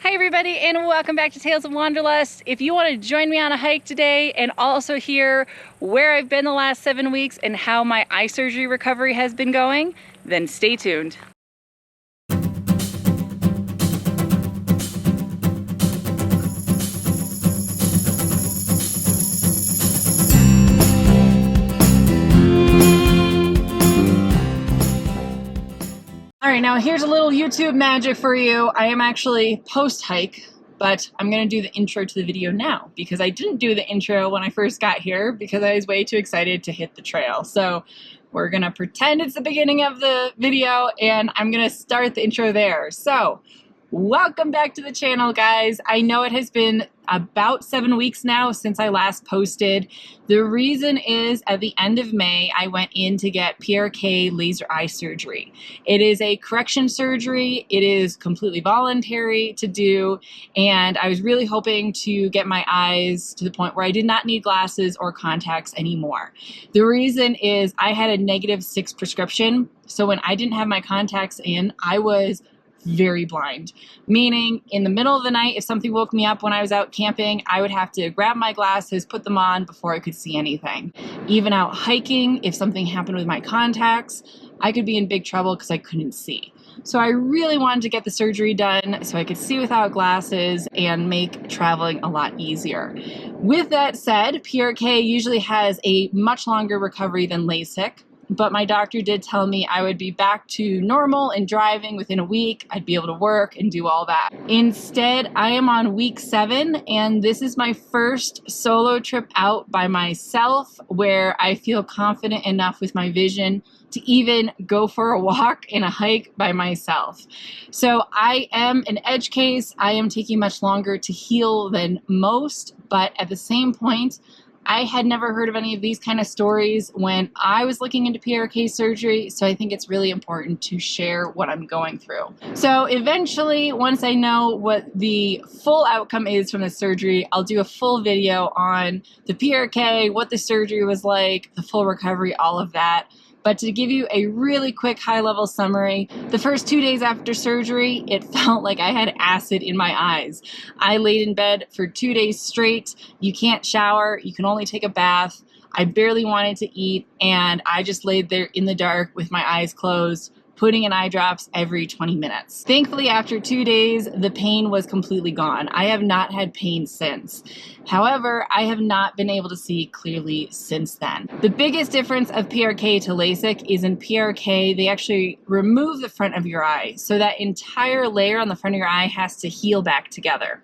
Hi everybody, and welcome back to Tales of Wanderlust. If you want to join me on a hike today and also hear where I've been the last 7 weeks and how my eye surgery recovery has been going, then stay tuned. All right, now here's a little YouTube magic for you. I am actually post-hike, but I'm gonna do the intro to the video now because I didn't do the intro when I first got here because I was way too excited to hit the trail. So we're gonna pretend it's the beginning of the video and I'm gonna start the intro there. So welcome back to the channel, guys. I know it has been about 7 weeks now since I last posted. The reason is at the end of May, I went in to get PRK laser eye surgery. It is a correction surgery. It is completely voluntary to do. And I was really hoping to get my eyes to the point where I did not need glasses or contacts anymore. The reason is I had a -6 prescription. So when I didn't have my contacts in, I was very blind, meaning in the middle of the night, if something woke me up when I was out camping, I would have to grab my glasses, put them on before I could see anything. Even out hiking, if something happened with my contacts, I could be in big trouble because I couldn't see. So I really wanted to get the surgery done so I could see without glasses and make traveling a lot easier. With that said, PRK usually has a much longer recovery than LASIK. But my doctor did tell me I would be back to normal and driving within a week. I'd be able to work and do all that. Instead, I am on week 7, and this is my first solo trip out by myself where I feel confident enough with my vision to even go for a walk and a hike by myself. So I am an edge case. I am taking much longer to heal than most, but at the same point, I had never heard of any of these kind of stories when I was looking into PRK surgery, so I think it's really important to share what I'm going through. So eventually, once I know what the full outcome is from the surgery, I'll do a full video on the PRK, what the surgery was like, the full recovery, all of that. But to give you a really quick high-level summary, the first 2 days after surgery, it felt like I had acid in my eyes. I laid in bed for 2 days straight. You can't shower. You can only take a bath. I barely wanted to eat, and I just laid there in the dark with my eyes closed, putting in eye drops every 20 minutes. Thankfully, after 2 days, the pain was completely gone. I have not had pain since. However, I have not been able to see clearly since then. The biggest difference of PRK to LASIK is in PRK, they actually remove the front of your eye. So that entire layer on the front of your eye has to heal back together.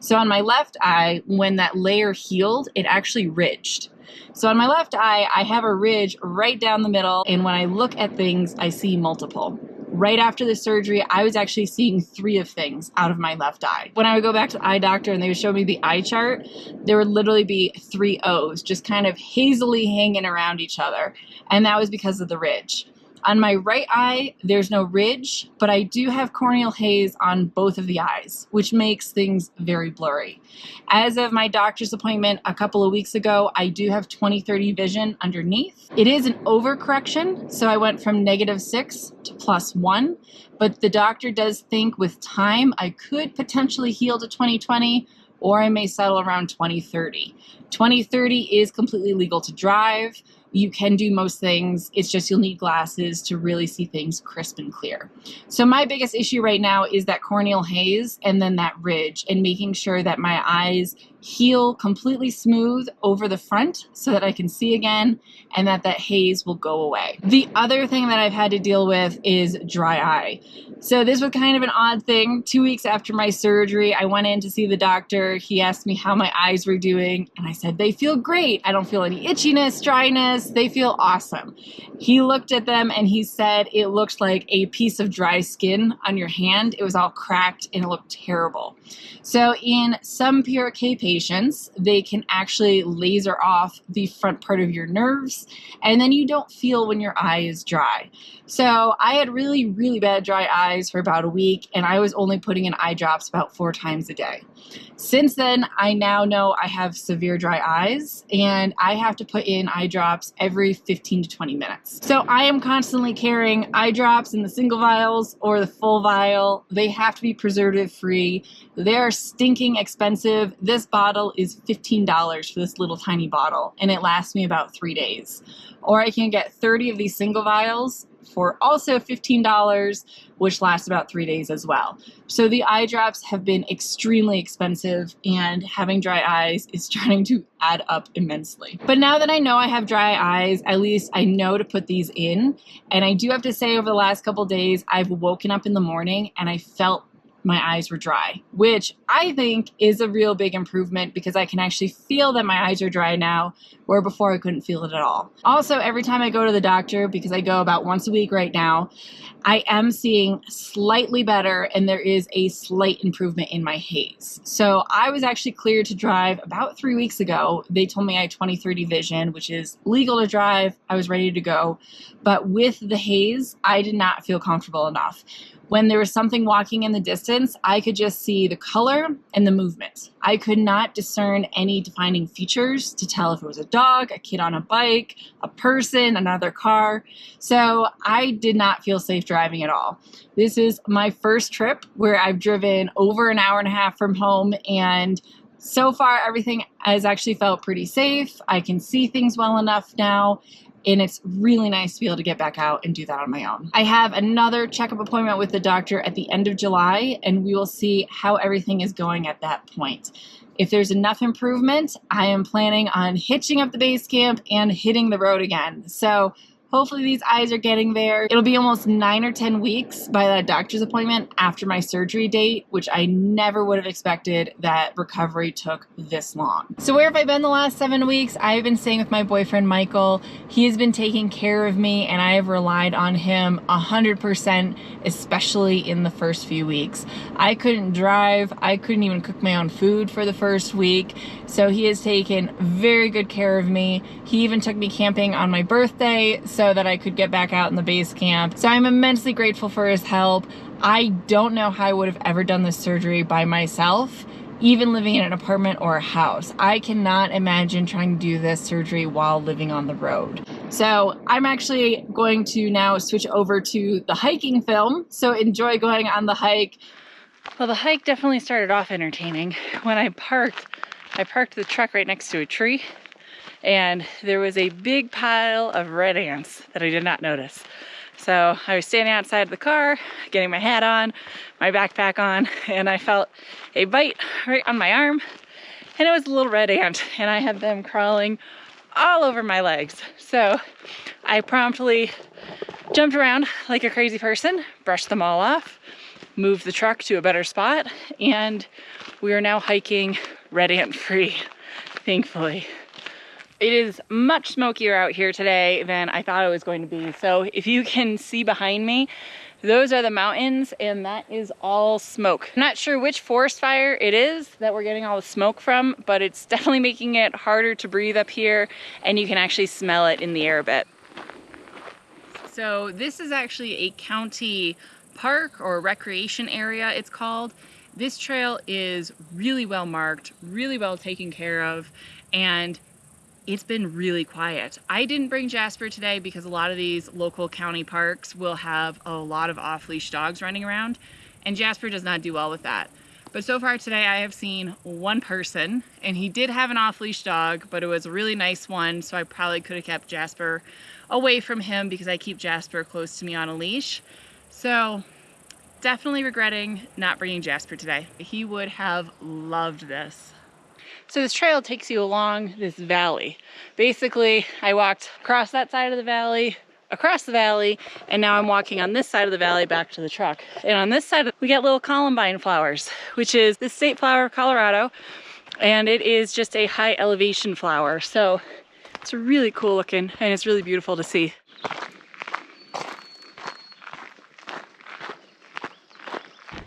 So on my left eye, when that layer healed, it actually ridged. So on my left eye, I have a ridge right down the middle, and when I look at things, I see multiple. Right after the surgery, I was actually seeing 3 of things out of my left eye. When I would go back to the eye doctor and they would show me the eye chart, there would literally be 3 O's just kind of hazily hanging around each other, and that was because of the ridge. On my right eye, there's no ridge, but I do have corneal haze on both of the eyes, which makes things very blurry. As of my doctor's appointment a couple of weeks ago, I do have 20/30 vision underneath. It is an overcorrection, so I went from -6 to +1, but the doctor does think with time I could potentially heal to 20/20, or I may settle around 20/30. 20/30 is completely legal to drive. You can do most things. It's just you'll need glasses to really see things crisp and clear. So my biggest issue right now is that corneal haze and then that ridge, and making sure that my eyes heal completely smooth over the front so that I can see again and that haze will go away. The other thing that I've had to deal with is dry eye. So this was kind of an odd thing. 2 weeks after my surgery, I went in to see the doctor. He asked me how my eyes were doing, and I said, they feel great. I don't feel any itchiness, dryness. They feel awesome. He looked at them and he said it looked like a piece of dry skin on your hand. It was all cracked and it looked terrible. So in some PRK patients, they can actually laser off the front part of your nerves, and then you don't feel when your eye is dry. So I had really, really bad dry eyes for about a week, and I was only putting in eye drops about 4 times a day. Since then, I now know I have severe dry eyes, and I have to put in eye drops drops every 15 to 20 minutes. So I am constantly carrying eye drops in the single vials or the full vial. They have to be preservative free. They are stinking expensive. This bottle is $15 for this little tiny bottle, and it lasts me about 3 days. Or I can get 30 of these single vials for also $15, which lasts about 3 days as well. So the eye drops have been extremely expensive, and having dry eyes is starting to add up immensely. But now that I know I have dry eyes, at least I know to put these in. And I do have to say, over the last couple days, I've woken up in the morning and I felt my eyes were dry, which I think is a real big improvement because I can actually feel that my eyes are dry now, where before I couldn't feel it at all. Also, every time I go to the doctor, because I go about once a week right now, I am seeing slightly better, and there is a slight improvement in my haze. So I was actually cleared to drive about 3 weeks ago. They told me I had 20/30 vision, which is legal to drive. I was ready to go. But with the haze, I did not feel comfortable enough. When there was something walking in the distance, I could just see the color and the movement. I could not discern any defining features to tell if it was a dog, a kid on a bike, a person, another car. So I did not feel safe driving at all. This is my first trip where I've driven over an hour and a half from home, and so far everything has actually felt pretty safe. I can see things well enough now. And it's really nice to be able to get back out and do that on my own. I have another checkup appointment with the doctor at the end of July, and we will see how everything is going at that point. If there's enough improvement, I am planning on hitching up the base camp and hitting the road again. So hopefully these eyes are getting there. It'll be almost 9 or 10 weeks by that doctor's appointment after my surgery date, which I never would have expected that recovery took this long. So where have I been the last 7 weeks? I've been staying with my boyfriend, Michael. He has been taking care of me, and I have relied on him 100%, especially in the first few weeks. I couldn't drive. I couldn't even cook my own food for the first week. So he has taken very good care of me. He even took me camping on my birthday so that I could get back out in the base camp. So I'm immensely grateful for his help. I don't know how I would have ever done this surgery by myself, even living in an apartment or a house. I cannot imagine trying to do this surgery while living on the road. So I'm actually going to now switch over to the hiking film. So enjoy going on the hike. Well, the hike definitely started off entertaining. When I parked the truck right next to a tree, and there was a big pile of red ants that I did not notice. So I was standing outside of the car, getting my hat on, my backpack on, and I felt a bite right on my arm, and it was a little red ant, and I had them crawling all over my legs. So I promptly jumped around like a crazy person, brushed them all off, moved the truck to a better spot, and we are now hiking red ant free, thankfully. It is much smokier out here today than I thought it was going to be. So if you can see behind me, those are the mountains, and that is all smoke. I'm not sure which forest fire it is that we're getting all the smoke from, but it's definitely making it harder to breathe up here, and you can actually smell it in the air a bit. So this is actually a county park or recreation area, it's called. This trail is really well marked, really well taken care of, and it's been really quiet. I didn't bring Jasper today because a lot of these local county parks will have a lot of off-leash dogs running around, and Jasper does not do well with that. But so far today I have seen one person, and he did have an off-leash dog, but it was a really nice one, so I probably could have kept Jasper away from him because I keep Jasper close to me on a leash. So definitely regretting not bringing Jasper today. He would have loved this. So this trail takes you along this valley. Basically, I walked across that side of the valley, across the valley, and now I'm walking on this side of the valley back to the truck. And on this side, we get little columbine flowers, which is the state flower of Colorado, and it is just a high elevation flower. So it's really cool looking, and it's really beautiful to see.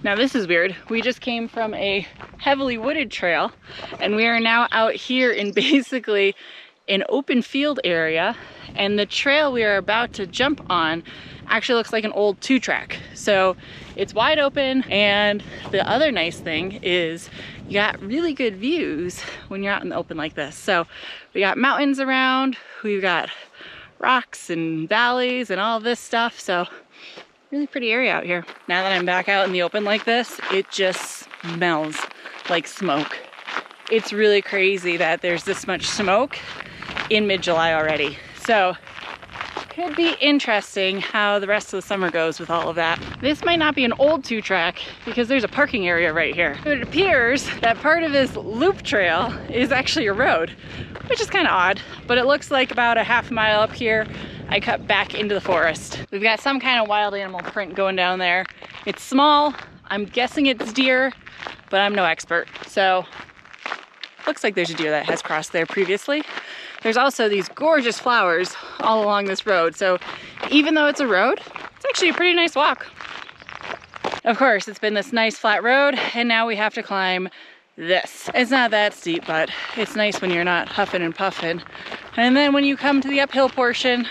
Now this is weird. We just came from a heavily wooded trail, and we are now out here in basically an open field area, and the trail we are about to jump on actually looks like an old 2-track. So It's wide open, and the other nice thing is you got really good views when you're out in the open like this. So we got mountains around, we've got rocks and valleys and all this stuff. So really pretty area out here. Now that I'm back out in the open like this, it just smells like smoke. It's really crazy that there's this much smoke in mid-July already. So could be interesting how the rest of the summer goes with all of that. This might not be an old 2-track because there's a parking area right here. It appears that part of this loop trail is actually a road, which is kind of odd, but it looks like about a half mile up here I cut back into the forest. We've got some kind of wild animal print going down there. It's small, I'm guessing it's deer, but I'm no expert. So looks like there's a deer that has crossed there previously. There's also these gorgeous flowers all along this road. So even though it's a road, it's actually a pretty nice walk. Of course, it's been this nice flat road, and now we have to climb this. It's not that steep, but it's nice when you're not huffing and puffing. And then when you come to the uphill portion,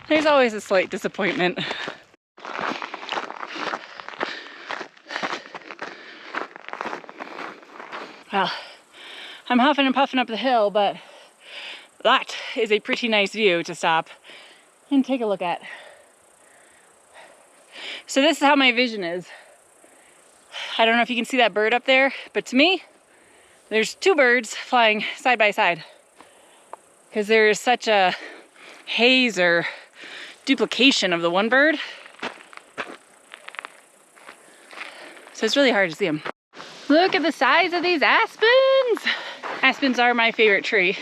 there's always a slight disappointment. Well, I'm huffing and puffing up the hill, but that is a pretty nice view to stop and take a look at. So this is how my vision is. I don't know if you can see that bird up there, but to me, there's 2 birds flying side by side because there is such a haze or duplication of the one bird. So it's really hard to see them. Look at the size of these aspens. Aspens are my favorite tree.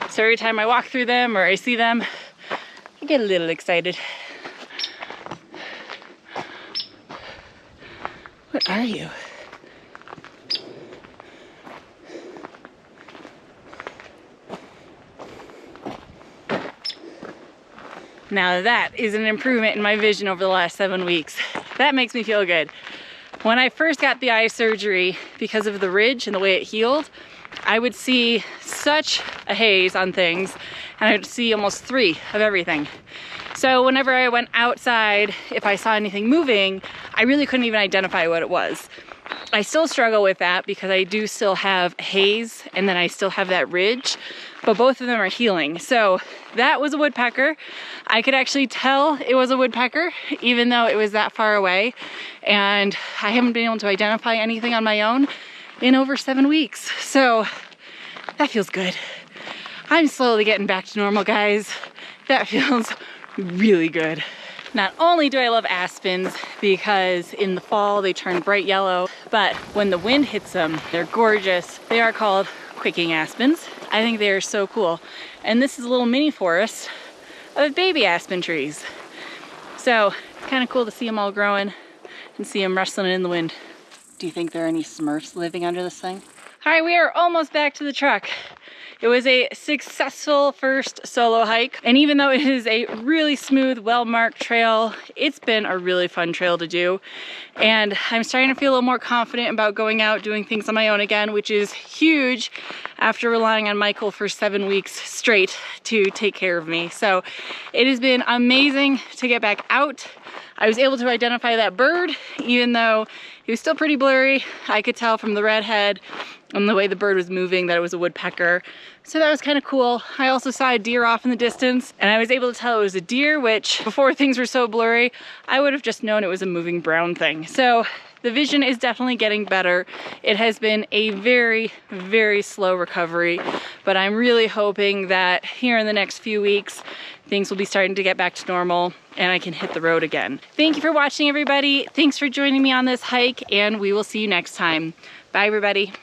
So every time I walk through them or I see them, I get a little excited. What are you? Now that is an improvement in my vision over the last 7 weeks. That makes me feel good. When I first got the eye surgery, because of the ridge and the way it healed, I would see such a haze on things, and I would see almost 3 of everything. So whenever I went outside, if I saw anything moving, I really couldn't even identify what it was. I still struggle with that because I do still have haze, and then I still have that ridge, but both of them are healing. So that was a woodpecker. I could actually tell it was a woodpecker, even though it was that far away, and I haven't been able to identify anything on my own in over 7 weeks. So that feels good. I'm slowly getting back to normal, guys. That feels really good. Not only do I love aspens because in the fall they turn bright yellow, but when the wind hits them, they're gorgeous. They are called quaking aspens. I think they are so cool. And this is a little mini forest of baby aspen trees. So it's kind of cool to see them all growing and see them rustling in the wind. Do you think there are any Smurfs living under this thing? All right, we are almost back to the truck. It was a successful first solo hike, and even though it is a really smooth, well-marked trail, it's been a really fun trail to do. And I'm starting to feel a little more confident about going out doing things on my own again, which is huge after relying on Michael for 7 weeks straight to take care of me. So it has been amazing to get back out. I was able to identify that bird, even though it was still pretty blurry. I could tell from the redhead and the way the bird was moving that it was a woodpecker. So that was kind of cool. I also saw a deer off in the distance, and I was able to tell it was a deer, which before things were so blurry, I would have just known it was a moving brown thing. So the vision is definitely getting better. It has been a very, very slow recovery, but I'm really hoping that here in the next few weeks, things will be starting to get back to normal and I can hit the road again. Thank you for watching, everybody. Thanks for joining me on this hike, and we will see you next time. Bye, everybody.